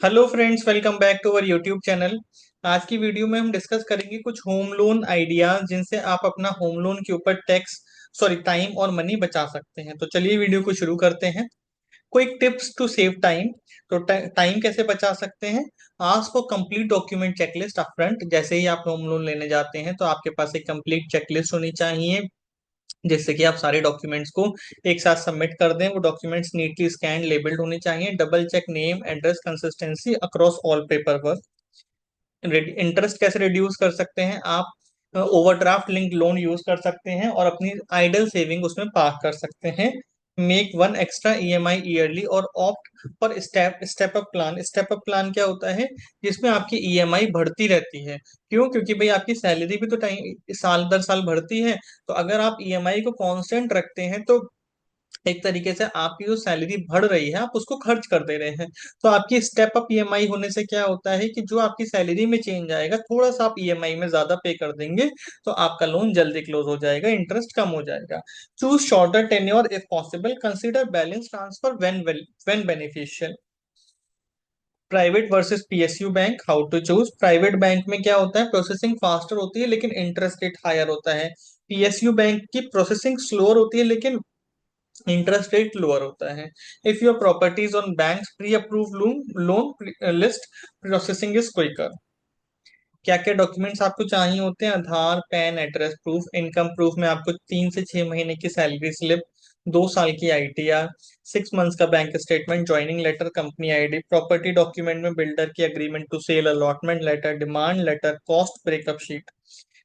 Hello friends, welcome back to our YouTube channel. आज की video में हम डिस्कस करेंगे कुछ होम लोन आइडियाज जिनसे आप अपना होम लोन के ऊपर टैक्स टाइम और मनी बचा सकते हैं। तो चलिए वीडियो को शुरू करते हैं। Quick tips to save time. तो टाइम कैसे बचा सकते हैं? Ask for complete document checklist upfront. जैसे ही आप होम लोन लेने जाते हैं तो आपके पास एक कंप्लीट चेकलिस्ट होनी चाहिए, जिससे कि आप सारे डॉक्यूमेंट्स को एक साथ सबमिट कर दें। वो डॉक्यूमेंट्स नीटली स्कैन लेबल्ड होने चाहिए। Double check name address consistency across all paperwork. Interest कैसे रिड्यूस कर सकते हैं आप? ओवरड्राफ्ट लिंक लोन यूज कर सकते हैं और अपनी आइडल सेविंग उसमें पार्क कर सकते हैं। Make one extra EMI early और opt for step up plan. Step up plan क्या होता है? जिसमें आपकी ईएमआई बढ़ती रहती है। क्यों? क्योंकि भाई आपकी सैलरी भी तो टाइम साल दर साल बढ़ती है। तो अगर आप ईएमआई को कांस्टेंट रखते हैं तो एक तरीके से आपकी जो सैलरी बढ़ रही है आप उसको खर्च कर दे रहे हैं। तो आपकी स्टेप अप ईएमआई होने से क्या होता है कि जो आपकी सैलरी में चेंज आएगा, थोड़ा सा आप ईएमआई में ज्यादा पे कर देंगे तो आपका लोन जल्दी क्लोज हो जाएगा, इंटरेस्ट कम हो जाएगा। Choose shorter tenure if possible. Consider balance transfer when beneficial. Private versus PSU bank, how to choose? Private bank में क्या होता है, प्रोसेसिंग फास्टर होती है लेकिन इंटरेस्ट रेट हायर होता है। पीएसयू बैंक की प्रोसेसिंग स्लोअर होती है लेकिन इंटरेस्ट रेट लोअर होता है। If your property's on bank pre approve loan list, processing is quicker. क्या क्या डॉक्यूमेंट्स आपको चाहिए होते हैं? Aadhaar, PAN, address proof. Income proof में आपको 3 से 6 महीने की सैलरी स्लिप, 2 साल की आईटीआर, 6 मंथ्स का bank statement, joining letter, company ID. Property document में बिल्डर की agreement to sale, allotment letter, demand letter, cost breakup sheet.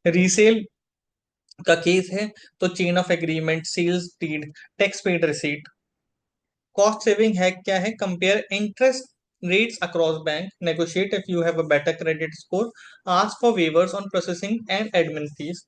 Resale का केस है तो chain of agreement, sales deed, tax paid receipt. Cost saving है क्या है? Compare interest rates across bank, negotiate if you have a better credit score, ask for waivers on processing and admin fees.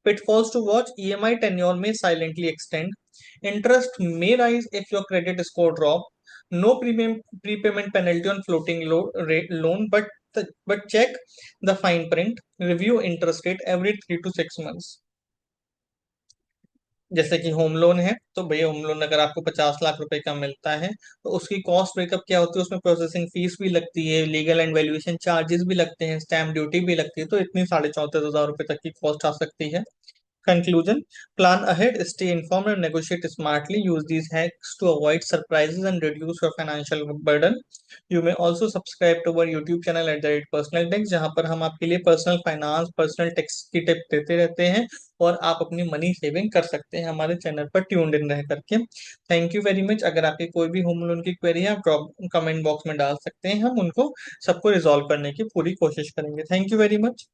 Pitfalls to watch: EMI tenure may silently extend, interest may rise if your credit score drop, no prepayment penalty on floating rate loan, but check the fine print, review interest rate every 3 to 6 months। जैसे कि home loan है तो भैया home loan अगर आपको 50 लाख रुपए का मिलता है तो उसकी कॉस्ट ब्रेकअप क्या होती है? उसमें प्रोसेसिंग फीस भी लगती है, लीगल एंड वैल्यूएशन चार्जेस भी लगते हैं, स्टैम्प ड्यूटी भी लगती है, तो इतनी 34,500 रुपए तक की कॉस्ट आ सकती है। Conclusion: plan ahead, stay informed, and negotiate smartly. Use these hacks to avoid surprises and reduce your financial burden. You may also subscribe to our YouTube channel at the rate Personal Tax, जहाँ पर हम आपके लिए personal finance, personal tax की tip देते रहते हैं और आप अपनी मनी सेविंग कर सकते हैं हमारे चैनल पर ट्यून्ड इन रह करके। Thank you very much. अगर आपकी कोई भी होम लोन की क्वेरी है आप ड्रॉप कमेंट बॉक्स में डाल सकते हैं, हम उनको सबको रिजॉल्व करने की पूरी कोशिश करेंगे। Thank you very much.